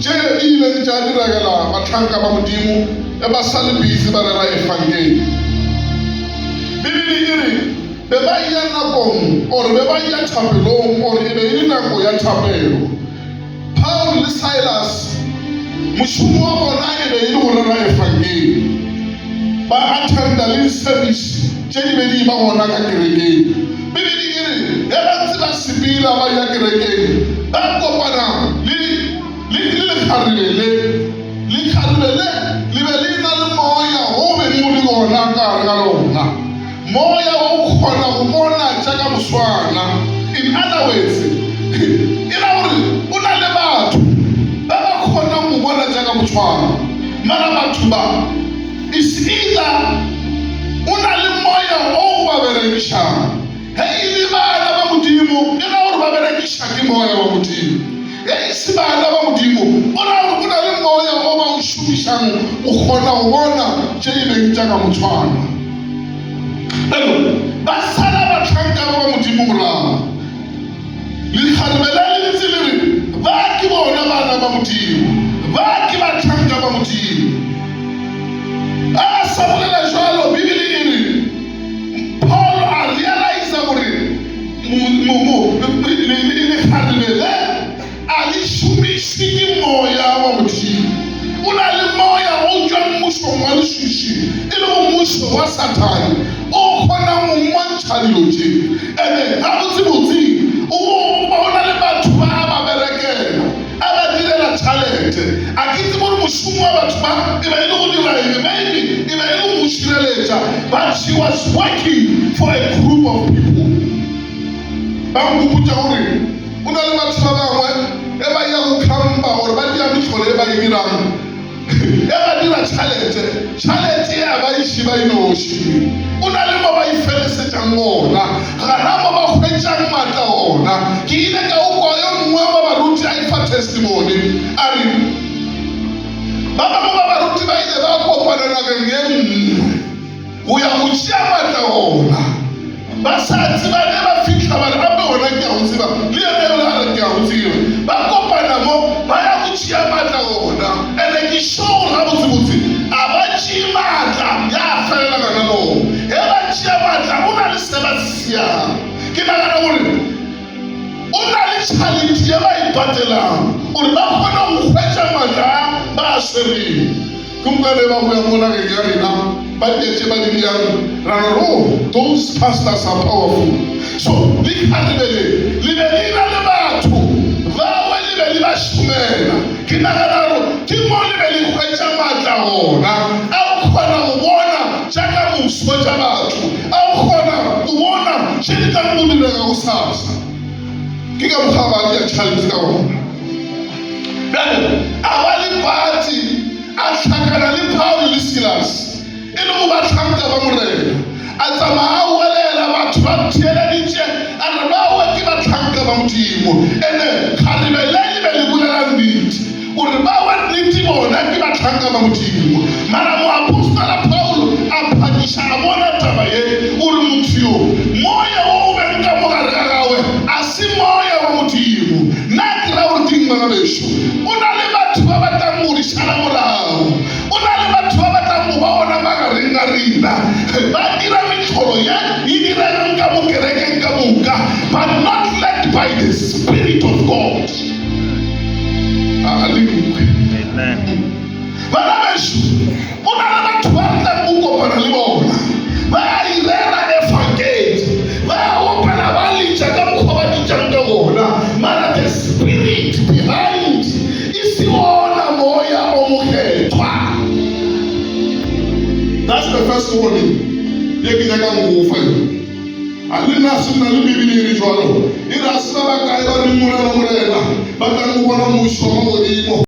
tše ile tša diragela bahlanka ba Modimo ba sa le busy ba rera evangeli. Bibele e re be ba ya nakong or be ba ya thapelong or e be e le nako ya thapelo. Paul le Silas mošomo wa bona e be e le go rera evangeli. Ba attenda le service tše di be di ba gona ka kerekeng. Bibele e re ge ba ntse ba sepela ba ya kerekeng ba kopana le lekgarebe le be le na le moya o be mo le gona ka gare ga lona, moya o kgona go bona jaaka moswana. In other words, e ra gore o na le batho ba ba kgonang go bona jaaka moswana, mara batho ba is either o na le moya o ba berekišang. Ge e le bana ba Modimo e ra gore ba berekiša ke moya wa Modimo. Ge e se bana ba Modimo o ra gore o na le moya o ba o šomišang o kgona go bona tše e beng jaaka motshwana. Ba sala bahlanka ba Modimo morago. Lekgarebe le ntse le re ba ke bona bana ba Modimo, ba ke bahlanka ba Modimo. A sa bolela jalo, Bibele e re Paul a realize gore lekgarebe le a le šomiše ke moya wa Modimo. O na le moya o tšwang mmušong wa leswiswi e le go mmušo wa Satane o kgonang go mmontšha dilo tše. And ga botsebotse o na le batho ba a ba berekela a ba direla tšhalete. A ke itse gore mošomo wa batho ba e ba e le go dira eng, maybe e ba e le go mo šireletša, but she was working for a group of people. Ba nkgopotša gore o na le batho ba bangwe e ba ya go khampa gore ba dia metlholo e ba e dirang e ba dira tšhalete ya ba e šiba e noši. O na le mo ba e felesetšang gona, gana mo ba hwetšang maatla gona. Ke ile ka o kwa yo mongwe wa baruti a efa testimony a re ba bangwe ba baruti ba ile ba kopana nakeng ye nngwe go ya go tšea maatla gona. Ba sa tseba ne ba fitlha ba re gape gona ke a go tseba le yone yone a re ke a go tseba. Ba kopana mo ba ya go tšea maatla gona, and ke sure ga botsebotse a ba tšee maatla ya felela kana moo. Ge ba tšea maatla o na le se ba se siang. Ke nagana gore o na le tšhalete ye ba e patelang gore ba kgona go hwetša maatla ba a swereng. Ke nkane ba go ya mo nageng ya rena ba tšetše ba di bjang ra re those pastors are powerful. So lekgarebe le be le na le batho bawe le be le ba šomela. Ke nagana gore ke mo le be le hwetša maatla gona a o kgona go bona jaaka moso tša batho, a o kgona go bona tše di tlang go direga go sasa. Ke ka mokgwa ba dia tšhalete ka gona. Bjale a ba le pati a hlakana le Paul le Silas e le go bahlanka ba morena, a tsamaya a welela batho ba theeleditše a re bawe ke bahlanka ba Modimo. And kgarebe le be le bolela nnete gore bawe nnete bona ke bahlanka ba Modimo. Mara moapostola Paulo a phakiša a bona taba ye gore motho yo moya o beng ka mo gare ga gagwe a se moya wa Modimo. Nna ke ra gore ke bana bešo o na le batho ba batlang go di šala morago, o na le batho ba batlang go ba bona magareng a rena ba dira metlholo ye e diregang ka mo kerekeng ka moka, but not led by the Spirit of God. Hallelujah. Bana bešo o na le batho ba tlang go kopana le bona ba a irela evangeli, ba a opela ba letša ka mokgwa ba ditšang ka gona, mara the spirit behind e se ona moya o mokgethwa. That's the first warning ye ke nyakang go fa yone. A le nna se nna le Bibele e re jwalo e re a se ba ba kae ba re morena ba tlang go bona mošo wa Modimo.